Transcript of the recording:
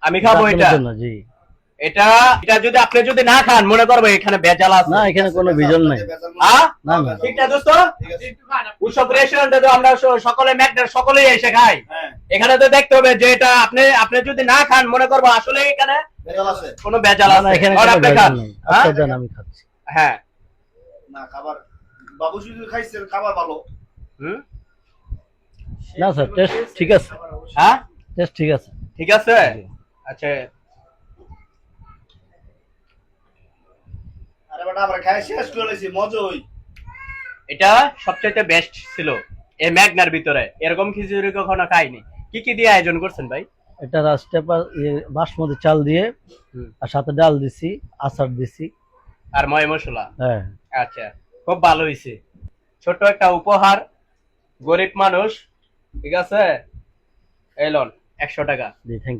আমি খাবো এটা। জি। এটা এটা যদি আপনি যদি না খান মনে করবো এখানে ভেজাল আছে। না এখানে কোনো ভিজন নাই। না না ঠিক না দোস্ত? উৎসব রেস্টুরেন্টে তো আমরা সকলে ম্যাকডোনাল্ড সকলেই এসে খাই। এখানে তো দেখতে হবে যে এটা আপনি আপনি যদি না খান মনে করবো আসলে এখানে কোনো ভেজাল না, আছে। এখানে আর কোনো আপনি ভেজাল খান। নেই। আচ্ছা দেন আমি খাচ্ছি। হ্যাঁ না খাবার বাবু শুধু খাইছেন খাবার ভালো। না স্যার টেস্ট ঠিক আছে। হ্যাঁ টেস্ট ঠিক আছে। ঠিক আছে। আচ্ছা আরে বেটা আমরা খাই শেষ করে লইছি মজই। এটা সবচেয়ে বেস্ট ছিল এই ম্যাগনার ভিতরে। এরকম খিচুড়ি কখনো খাইনি। কি কি দিয়ে আয়োজন করছেন ভাই? এটা রাজটেপা বাসমতি চাল দিয়ে আর সাথে ডাল দিছি, আচার দিছি আর ময় মশলা। হ্যাঁ। আচ্ছা খুব ভালো হয়েছে। ছোট একটা উপহার, গরিব মানুষ, ঠিক আছে, এলন 100 টাকা। জি থ্যাংক